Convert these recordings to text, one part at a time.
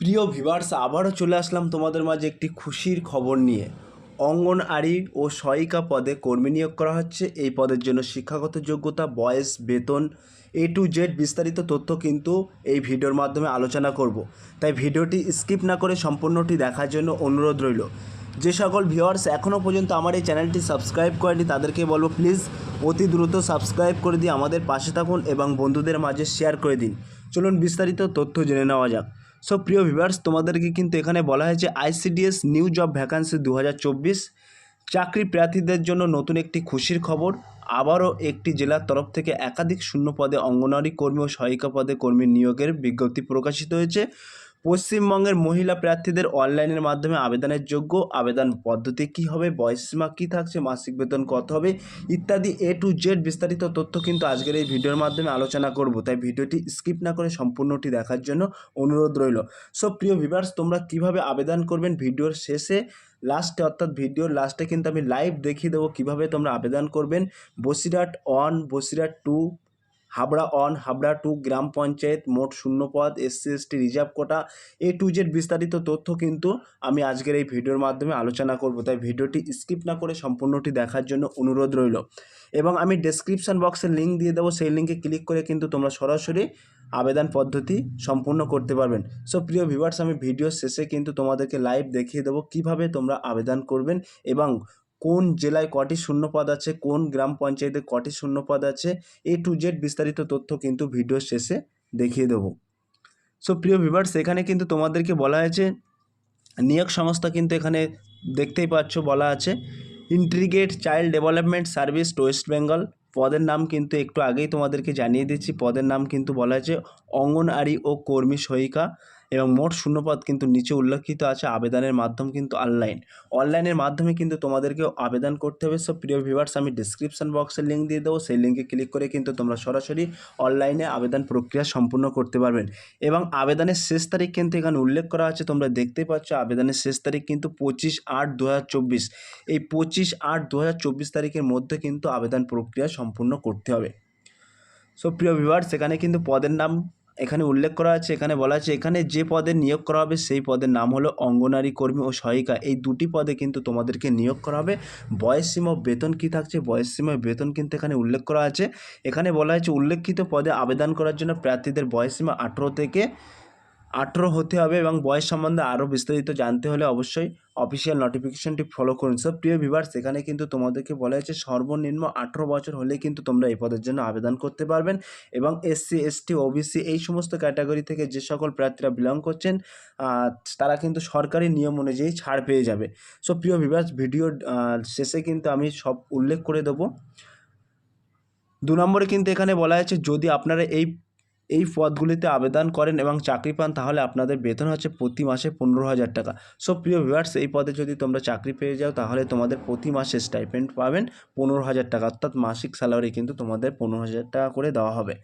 প্রিয় ভিউয়ার্স, আবারও চলে আসলাম তোমাদের মাঝে একটি খুশির খবর নিয়ে। অঙ্গনওয়াড়ি ও সহায়িকা পদে কর্মী নিয়োগ করা হচ্ছে। এই পদের জন্য শিক্ষাগত যোগ্যতা, বয়স, বেতন টু জেড বিস্তারিত তথ্য কিন্তু এই ভিডিওর মাধ্যমে আলোচনা করব। তাই ভিডিওটি স্কিপ না করে সম্পূর্ণটি দেখার জন্য অনুরোধ রইল। যে সকল ভিউয়ার্স এখনও পর্যন্ত আমার এই চ্যানেলটি সাবস্ক্রাইব করেনি তাদেরকে বলবো প্লিজ অতি দ্রুত সাবস্ক্রাইব করে দিয়ে আমাদের পাশে থাকুন এবং বন্ধুদের মাঝে শেয়ার করে দিন। চলুন বিস্তারিত তথ্য জেনে নেওয়া যাক। সো প্রিয় ভিউয়ার্স, তোমাদেরকে কিন্তু এখানে বলা হয়েছে আইসিডিএস নিউ জব ভ্যাকান্সি 2024 চাকরি প্রার্থীদের জন্য নতুন একটি খুশির খবর। আবারও একটি জেলার তরফ থেকে একাধিক শূন্য পদে অঙ্গনওয়াড়ি কর্মী ও সহায়িকা পদে কর্মী নিয়োগের বিজ্ঞপ্তি প্রকাশিত হয়েছে। পশ্চিমবঙ্গের মহিলা প্রার্থীদের অনলাইনের মাধ্যমে আবেদনের যোগ্য। আবেদন পদ্ধতি কী হবে, বয়সসীমা কী থাকছে, মাসিক বেতন কত হবে ইত্যাদি টু জেড বিস্তারিত তথ্য কিন্তু আজকের এই ভিডিওর মাধ্যমে আলোচনা করব। তাই ভিডিওটি স্কিপ না করে সম্পূর্ণটি দেখার জন্য অনুরোধ রইল। সো প্রিয় ভিউয়ার্স, তোমরা কিভাবে আবেদন করবেন ভিডিওর শেষে লাস্টে অর্থাৎ ভিডিওর লাস্টে কিন্তু আমি লাইভ দেখিয়ে দেবো কীভাবে তোমরা আবেদন করবেন। বসিরহাট 1, বসিরহাট 2, হাবড়া 1, হাবড়া 2 গ্রাম পঞ্চায়েত, মোট শূন্য পদ, SC ST reserve quota to Z বিস্তারিত তথ্য কিন্তু আমি আজকের এই ভিডিওর মাধ্যমে আলোচনা করব। তাই ভিডিওটি স্কিপ না করে সম্পূর্ণটি দেখার জন্য অনুরোধ রইল। এবং আমি ডেসক্রিপশন বক্সে লিঙ্ক দিয়ে দেবো, সেই লিঙ্কে ক্লিক করে কিন্তু তোমরা সরাসরি আবেদন পদ্ধতি সম্পূর্ণ করতে পারবেন। সো প্রিয় ভিউয়ার্স, আমি ভিডিওর শেষে কিন্তু তোমাদেরকে লাইভ দেখিয়ে দেবো কীভাবে তোমরা আবেদন করবেন এবং কোন জেলায় কটি শূন্যপদ আছে, কোন গ্রাম পঞ্চায়েতে কটি শূন্যপদ আছে টু জেড বিস্তারিত তথ্য কিন্তু ভিডিওর শেষে দেখিয়ে দেবো। সো প্রিয় ভিউয়ার্স, এখানে কিন্তু তোমাদেরকে বলা হয়েছে নিয়োগ সংস্থা কিন্তু এখানে দেখতেই পাচ্ছ বলা আছে integrated child development service West Bengal. পদের নাম কিন্তু একটু আগেই তোমাদেরকে জানিয়ে দিচ্ছি। পদের নাম কিন্তু বলা হয়েছে অঙ্গনওয়াড়ি ও কর্মী সহায়িকা এবং মোট শূন্যপদ কিন্তু নিচে উল্লেখিত আছে। আবেদনের মাধ্যম কিন্তু অনলাইনের মাধ্যমে কিন্তু তোমাদেরকে আবেদন করতে হবে। সব প্রিয় ভিউয়ার্স, আমি ডিসক্রিপশন বক্সে লিঙ্ক দিয়ে দেবো, সেই লিঙ্কে ক্লিক করে কিন্তু তোমরা সরাসরি অনলাইনে আবেদন প্রক্রিয়া সম্পূর্ণ করতে পারবেন। এবং আবেদনের শেষ তারিখ কিন্তু এখানে উল্লেখ করা আছে, তোমরা দেখতেই পাচ্ছ আবেদনের শেষ তারিখ কিন্তু 25/8/2024। এই 25/8/2024 তারিখের মধ্যে কিন্তু আবেদন প্রক্রিয়া সম্পূর্ণ করতে হবে। সো প্রিয় ভিউয়ার্স, এখানে কিন্তু পদের নাম এখানে উল্লেখ করা আছে। এখানে বলা আছে এখানে যে পদে নিয়োগ করা হবে সেই পদের নাম হলো অঙ্গনওয়াড়ি কর্মী ও সহায়িকা। এই দুটি পদে কিন্তু তোমাদেরকে নিয়োগ করা হবে। বয়সসীমা বেতন কী থাকছে, বয়সসীমা বেতন কিন্তু এখানে উল্লেখ করা আছে। এখানে বলা হয়েছে উল্লেখিত পদে আবেদন করার জন্য প্রার্থীদের বয়সসীমা 18 থেকে 18 হতে হবে এবং বয়স সম্বন্ধে আরও বিস্তারিত জানতে হলে অবশ্যই অফিসিয়াল নোটিফিকেশনটি ফলো করুন। সব প্রিয় ভিউয়ার্স, এখানে কিন্তু তোমাদেরকে বলা হয়েছে সর্বনিম্ন 18 বছর হলেই কিন্তু তোমরা এই পদের জন্য আবেদন করতে পারবেন। এবং এসসি এসটি ওবিসি এই সমস্ত ক্যাটাগরি থেকে যে সকল প্রার্থীরা বিলং করছেন তারা কিন্তু সরকারি নিয়ম অনুযায়ী ছাড় পেয়ে যাবে। সো প্রিয় ভিউয়ার্স, ভিডিওর শেষে কিন্তু আমি সব উল্লেখ করে দেবো। 2 নম্বরে কিন্তু এখানে বলা হয়েছে যদি আপনারা এই পদগুলিতে আবেদন করেন এবং চাকরি পান তাহলে আপনাদের বেতন হচ্ছে প্রতি মাসে 15,000 টাকা। সো প্রিয় ভিউয়ার্স, এই পদে যদি তোমরা চাকরি পেয়ে যাও তাহলে তোমাদের প্রতি মাসে স্টাইপেন্ড পাবেন 15,000 টাকা, অর্থাৎ মাসিক স্যালারি কিন্তু তোমাদের 15,000 টাকা করে দেওয়া হবে।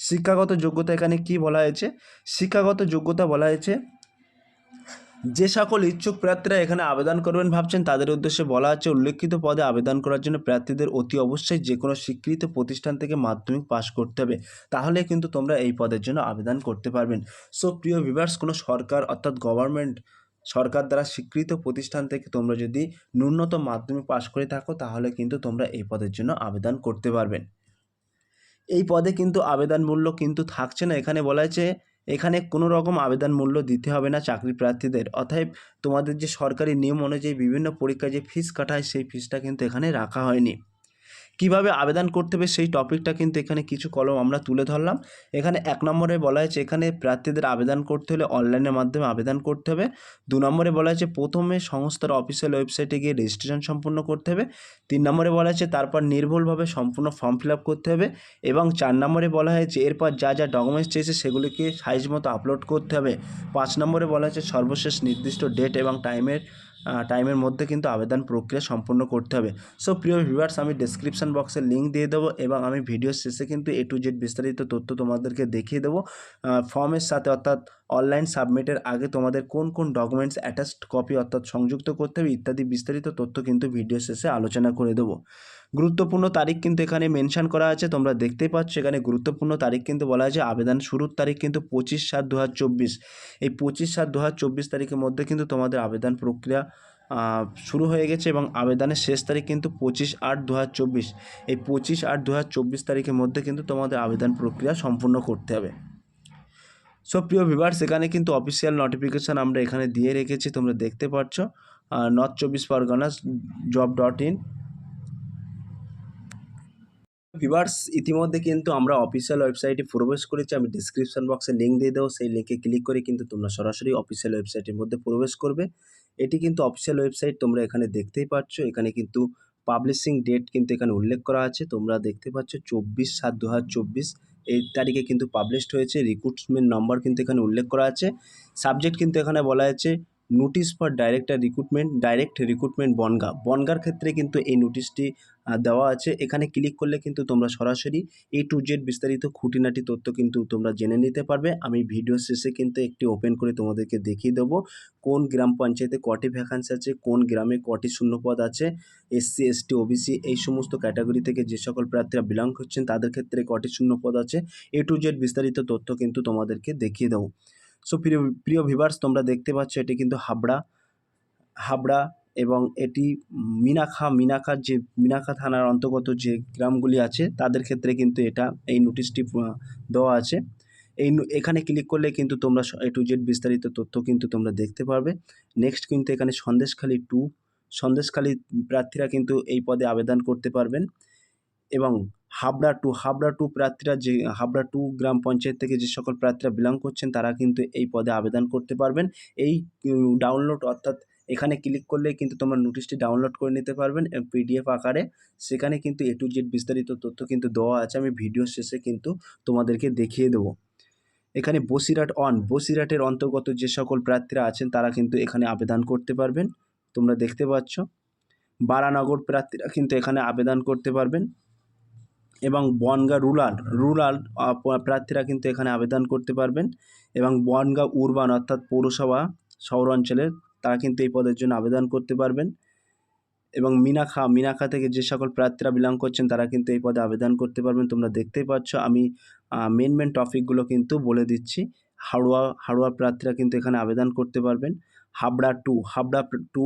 শিক্ষাগত যোগ্যতা এখানে কি বলা হয়েছে, শিক্ষাগত যোগ্যতা বলা হয়েছে যে সকল ইচ্ছুক প্রার্থীরা এখানে আবেদন করবেন ভাবছেন তাদের উদ্দেশ্যে বলা হচ্ছে উল্লেখিত পদে আবেদন করার জন্য প্রার্থীদের অতি অবশ্যই যে কোনো স্বীকৃত প্রতিষ্ঠান থেকে মাধ্যমিক পাস করতে হবে, তাহলে কিন্তু তোমরা এই পদের জন্য আবেদন করতে পারবেন। সো প্রিয় ভিউয়ার্স, কোনো সরকার অর্থাৎ সরকার দ্বারা স্বীকৃত প্রতিষ্ঠান থেকে তোমরা যদি ন্যূনতম মাধ্যমিক পাস করে থাকো তাহলে কিন্তু তোমরা এই পদের জন্য আবেদন করতে পারবেন। এই পদে কিন্তু আবেদন মূল্য কিন্তু থাকছে না। এখানে বলা হয়েছে এখানে কোনো রকম আবেদন মূল্য দিতে হবে না চাকরি প্রার্থীদের। অতএব তোমাদের যে সরকারি নিয়ম অনুযায়ী বিভিন্ন পরীক্ষায় যে ফিস কাটা হয় সেই ফিসটা কিন্তু এখানে রাখা হয়নি। কিভাবে আবেদন করতে হবে সেই টপিকটা কিন্তু এখানে কিছু কলম আমরা তুলে ধরলাম। এখানে 1 নম্বরে বলা হয়েছে এখানে প্রার্থীদের আবেদন করতে হলে অনলাইনের মাধ্যমে আবেদন করতে হবে। 2 নম্বরে বলা হয়েছে প্রথমে সংস্থার অফিসিয়াল ওয়েবসাইটে গিয়ে রেজিস্ট্রেশন সম্পূর্ণ করতে হবে। 3 নম্বরে বলা হয়েছে তারপর নির্ভুলভাবে সম্পূর্ণ ফর্ম ফিল আপ করতে হবে। এবং 4 নম্বরে বলা হয়েছে এরপর যা যা ডকুমেন্টস চেয়েছে সেগুলিকে সাইজ মতো আপলোড করতে হবে। 5 নম্বরে বলা হয়েছে সর্বশেষ নির্দিষ্ট ডেট এবং টাইমের মধ্যে কিন্তু আবেদন প্রক্রিয়া সম্পূর্ণ করতে হবে। সো প্রিয় ভিউয়ার্স, আমি ডেসক্রিপশন বক্সে লিঙ্ক দিয়ে দেবো এবং আমি ভিডিওর শেষে কিন্তু টু জেড বিস্তারিত তথ্য তোমাদেরকে দেখিয়ে দেবো। ফর্মের সাথে অর্থাৎ অনলাইন সাবমিটের আগে তোমাদের কোন কোন ডকুমেন্টস অ্যাটাচড কপি অর্থাৎ সংযুক্ত করতে হবে ইত্যাদি বিস্তারিত তথ্য কিন্তু ভিডিও শেষে আলোচনা করে দেবো। গুরুত্বপূর্ণ তারিখ কিন্তু এখানে মেনশন করা আছে, তোমরা দেখতেই পাচ্ছ এখানে গুরুত্বপূর্ণ তারিখ কিন্তু বলা আছে। আবেদন শুরুর তারিখ কিন্তু 25/7/2024। এই 25/7/2024 তারিখের মধ্যে কিন্তু তোমাদের আবেদন প্রক্রিয়া শুরু হয়ে গেছে এবং আবেদনের শেষ তারিখ কিন্তু 25/8/2024। এই 25/8/2024 তারিখের মধ্যে কিন্তু তোমাদের আবেদন প্রক্রিয়া সম্পূর্ণ করতে হবে। সো প্রিয় ভিউয়ার্স, এখানে কিন্তু অফিসিয়াল নোটিফিকেশান আমরা এখানে দিয়ে রেখেছি, তোমরা দেখতে পাচ্ছ নর্থ 24 পরগনা job.in। ভিউয়ার্স, ইতিমধ্যে কিন্তু আমরা অফিসিয়াল ওয়েবসাইটে প্রবেশ করেছি, আমি ডিসক্রিপশন বক্সে লিঙ্ক দিয়ে দেবো, সেই লিঙ্কে ক্লিক করে কিন্তু তোমরা সরাসরি অফিসিয়াল ওয়েবসাইটের মধ্যে প্রবেশ করবে। এটি কিন্তু অফিসিয়াল ওয়েবসাইট, তোমরা এখানে দেখতেই পাচ্ছ, এখানে কিন্তু পাবলিশিং ডেট কিন্তু এখানে উল্লেখ করা আছে, তোমরা দেখতে পাচ্ছ 24/7/2024 এই তারিখে কিন্তু পাবলিশড হয়েছে। রিক্রুটমেন্ট নম্বর কিন্তু এখানে উল্লেখ করা আছে। সাবজেক্ট কিন্তু এখানে বলা আছে নোটিশ ফর ডাইরেক্ট রিক্রুটমেন্ট বনগাঁর ক্ষেত্রে কিন্তু এই নোটিশটি দেওয়া আছে। এখানে ক্লিক করলে কিন্তু তোমরা সরাসরি A to Z বিস্তারিত খুঁটিনাটি তথ্য কিন্তু তোমরা জেনে নিতে পারবে। আমি ভিডিও শেষে কিন্তু একটি ওপেন করে তোমাদেরকে দেখিয়ে দেবো কোন গ্রাম পঞ্চায়েতে কটি ভ্যাকান্সি আছে, কোন গ্রামে কটি শূন্যপদ আছে, SC ST OBC এই সমস্ত ক্যাটাগরি থেকে যে সকল প্রার্থীরা বিলং করছেন তাদের ক্ষেত্রে কটি শূন্যপদ আছে, A to Z বিস্তারিত তথ্য কিন্তু তোমাদেরকে দেখিয়ে দেবো। সো প্রিয় ভিউয়ার্স, তোমরা দেখতে পাচ্ছ এটি কিন্তু হাবড়া এবং এটি মিনাখার যে মিনাখা থানার অন্তর্গত যে গ্রামগুলি আছে তাদের ক্ষেত্রে কিন্তু এই নোটিশটি দেওয়া আছে। এখানে ক্লিক করলে কিন্তু তোমরা A to Z বিস্তারিত তথ্য কিন্তু তোমরা দেখতে পারবে। নেক্সট কিন্তু এখানে সন্দেশখালী প্রার্থীরা কিন্তু এই পদে আবেদন করতে পারবেন এবং হাবড়া টু প্রার্থীরা হাবড়া 2 গ্রাম পঞ্চায়েত থেকে যে সকল প্রার্থীরা বিলং করছেন তারা কিন্তু এই পদে আবেদন করতে পারবেন। এই ডাউনলোড অর্থাৎ এখানে ক্লিক করলে কিন্তু তোমরা নোটিশটি ডাউনলোড করে নিতে পারবেন PDF আকারে। সেখানে কিন্তু A to Z বিস্তারিত তথ্য কিন্তু দেওয়া আছে, আমি ভিডিও শেষে কিন্তু তোমাদেরকে দেখিয়ে দেবো। এখানে বসিরহাটের অন্তর্গত যে সকল প্রার্থীরা আছেন তারা কিন্তু এখানে আবেদন করতে পারবেন, তোমরা দেখতে পাচ্ছ। বারানগর প্রার্থীরা কিন্তু এখানে আবেদন করতে পারবেন এবং বনগাঁ রুরাল প্রার্থীরা কিন্তু এখানে আবেদন করতে পারবেন এবং বনগাঁ উরবান অর্থাৎ পৌরসভা শহর অঞ্চলের তারা কিন্তু এই পদের জন্য আবেদন করতে পারবেন এবং মিনাখা থেকে যে সকল প্রার্থীরা বিলং করছেন তারা কিন্তু এই পদে আবেদন করতে পারবেন। তোমরা দেখতেই পাচ্ছ, আমি মেন টপিকগুলো কিন্তু বলে দিচ্ছি। হাড়োয়া প্রার্থীরা কিন্তু এখানে আবেদন করতে পারবেন। হাবড়া টু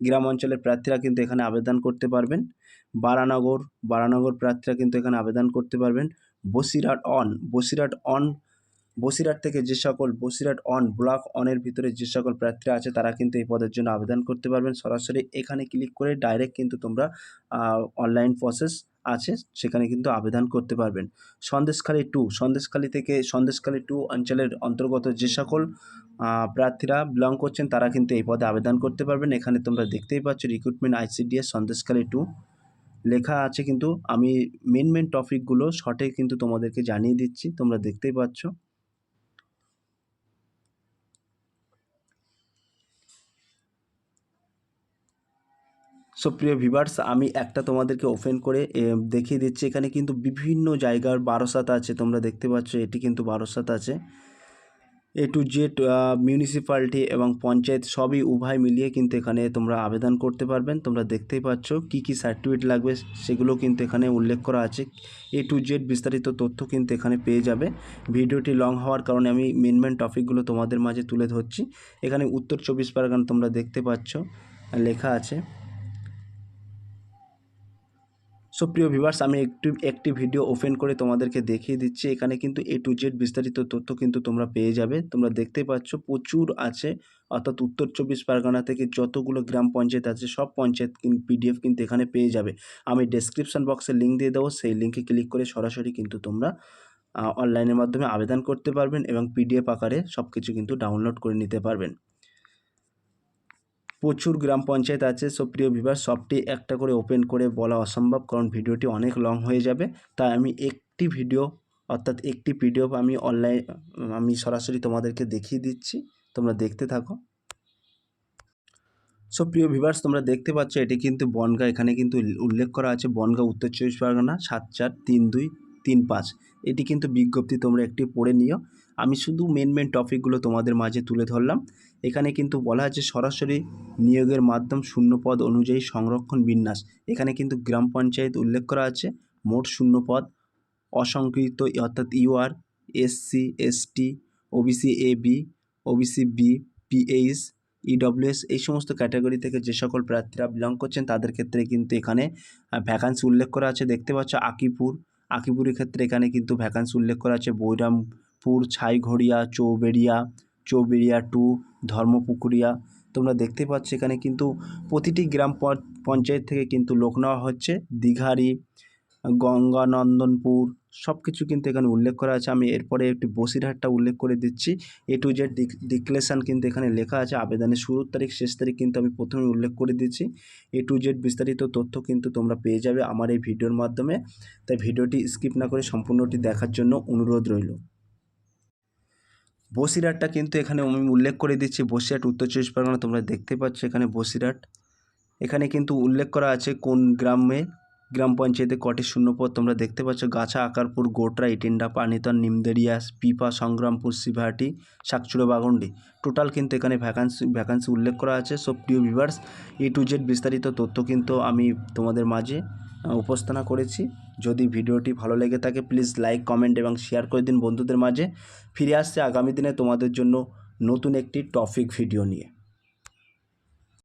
গ্রাম অঞ্চলের প্রার্থীরা কিন্তু এখানে আবেদন করতে পারবেন। বারানগর প্রার্থীরা কিন্তু এখানে আবেদন করতে পারবেন। বসিরহাট থেকে যে সকল ব্লক অনের ভিতরে যে সকল প্রার্থীরা আছে তারা কিন্তু এই পদের জন্য আবেদন করতে পারবেন। সরাসরি এখানে ক্লিক করে ডাইরেক্ট কিন্তু তোমরা অনলাইন প্রসেস আছে সেখানে কিন্তু আবেদন করতে পারবেন। সন্দেশখালী 2 অঞ্চলের অন্তর্গত যে সকল প্রার্থীরা বিলং করছেন তারা কিন্তু এই পদে আবেদন করতে পারবেন। এখানে তোমরা দেখতেই পাচ্ছ রিক্রুটমেন্ট ICDS সন্দেশখালী 2 লেখা আছে, কিন্তু আমি মেন টপিকগুলো শর্টে কিন্তু তোমাদেরকে জানিয়ে দিচ্ছি, তোমরা দেখতেই পাচ্ছ। সো প্রিয় ভিউয়ার্স, আমি একটা তোমাদেরকে ওপেন করে দেখিয়ে দিচ্ছি। এখানে কিন্তু বিভিন্ন জায়গার বারাসাত আছে, তোমরা দেখতে পাচ্ছ এটি কিন্তু বারাসাত আছে। A to Z মিউনিসিপ্যালিটি এবং পঞ্চায়েত সবই উভয় মিলিয়ে কিন্তু এখানে তোমরা আবেদন করতে পারবেন। তোমরা দেখতেই পাচ্ছ কী সার্টিফিকেট লাগবে সেগুলো কিন্তু এখানে উল্লেখ করা আছে। A to Z বিস্তারিত তথ্য কিন্তু এখানে পেয়ে যাবে। ভিডিওটি লং হওয়ার কারণে আমি মেন টপিকগুলো তোমাদের মাঝে তুলে ধরছি। এখানে উত্তর 24 পরগনা তোমরা দেখতে পাচ্ছ লেখা আছে। সো প্রিয় ভিউয়ার্স, আমি একটি ভিডিও ওপেন করে তোমাদেরকে দেখিয়ে দিচ্ছি। এখানে কিন্তু A to Z বিস্তারিত তথ্য কিন্তু তোমরা পেয়ে যাবে। তোমরা দেখতেই পাচ্ছ প্রচুর আছে, অর্থাৎ উত্তর 24 পরগনা থেকে যতগুলো গ্রাম পঞ্চায়েত আছে সব পঞ্চায়েত PDF কিন্তু এখানে পেয়ে যাবে। আমি ডেসক্রিপশন বক্সে লিঙ্ক দিয়ে দেবো, সেই লিঙ্কে ক্লিক করে সরাসরি কিন্তু তোমরা অনলাইনের মাধ্যমে আবেদন করতে পারবেন এবং PDF আকারে সব কিছু কিন্তু ডাউনলোড করে নিতে পারবেন। প্রচুর গ্রাম পঞ্চায়েত আছে। সো প্রিয় ভিউয়ার্স, সবটি একটা করে ওপেন করে বলা অসম্ভব, কারণ ভিডিওটি অনেক লং হয়ে যাবে। তাই আমি একটি ভিডিও অর্থাৎ একটি PDF আমি সরাসরি তোমাদেরকে দেখিয়ে দিচ্ছি, তোমরা দেখতে থাকো। সো প্রিয় ভিউয়ার্স, তোমরা দেখতে পাচ্ছ এটি কিন্তু বনগাঁ, এখানে কিন্তু উল্লেখ করা আছে বনগাঁ উত্তর 24 পরগনা 74323 35। এটি কিন্তু বিজ্ঞপ্তি, তোমরা একটি পড়ে নিও। আমি শুধু মেন টপিকগুলো তোমাদের মাঝে তুলে ধরলাম। এখানে কিন্তু বলা আছে সরাসরি নিয়োগের মাধ্যম, শূন্য পদ অনুযায়ী সংরক্ষণ বিন্যাস। এখানে কিন্তু গ্রাম পঞ্চায়েত উল্লেখ করা আছে। মোট শূন্য পদ অসংকৃত অর্থাৎ UR, SC, ST, OBC A B, OBC B, PH, EWS এই সমস্ত ক্যাটাগরি থেকে যে সকল প্রার্থীরা বিলং করছেন তাদের ক্ষেত্রে কিন্তু এখানে ভ্যাকান্সি উল্লেখ করা আছে। দেখতে পাচ্ছ আকিপুরের ক্ষেত্রে এখানে কিন্তু ভ্যাকান্সি উল্লেখ করা আছে। বৈরামপুর, ছাইঘড়িয়া, চৌবেড়িয়া 2, ধর্মপুকুরিয়া। তোমরা দেখতে পাচ্ছ এখানে কিন্তু প্রতিটি গ্রাম পঞ্চায়েত থেকে কিন্তু লোক নেওয়া হচ্ছে। দীঘারি, গঙ্গানন্দনপুর সব কিছু কিন্তু এখানে উল্লেখ করা আছে। আমি এরপরে একটি বসিরহাটটা উল্লেখ করে দিচ্ছি। A to Z ডিক্লেরেশন কিন্তু এখানে লেখা আছে। আবেদনের শুরুর তারিখ, শেষ তারিখ কিন্তু আমি প্রথমে উল্লেখ করে দিচ্ছি। A to Z বিস্তারিত তথ্য কিন্তু তোমরা পেয়ে যাবে আমার এই ভিডিওর মাধ্যমে। তাই ভিডিওটি স্কিপ না করে সম্পূর্ণটি দেখার জন্য অনুরোধ রইল। বসিরহাটটা কিন্তু এখানে আমি উল্লেখ করে দিচ্ছি। বসিরহাট, উত্তর 24 পরগনা। তোমরা দেখতে পাচ্ছ এখানে বসিরহাট। এখানে কিন্তু উল্লেখ করা আছে কোন গ্রাম পঞ্চায়েতে কটি শূন্যপদ। তোমরা দেখতে পাচ্ছ গাছা, আকারপুর, গোটরা, ইটিন্ডা, পানিতন, নিমদেরিয়া, পিপা, সংগ্রামপুর, শিবহাটি, শাকচুড়ো, বাগন্ডি। টোটাল কিন্তু এখানে ভ্যাকান্সি উল্লেখ করা আছে। সো প্রিয় ভিউয়ার্স, A to Z বিস্তারিত তথ্য কিন্তু আমি তোমাদের মাঝে উপস্থাপনা করেছি। যদি ভিডিওটি ভালো লেগে থাকে প্লিজ লাইক, কমেন্ট এবং শেয়ার করে দিন বন্ধুদের মাঝে। ফিরে আসছে আগামী দিনে তোমাদের জন্য নতুন একটি টপিক ভিডিও নিয়ে।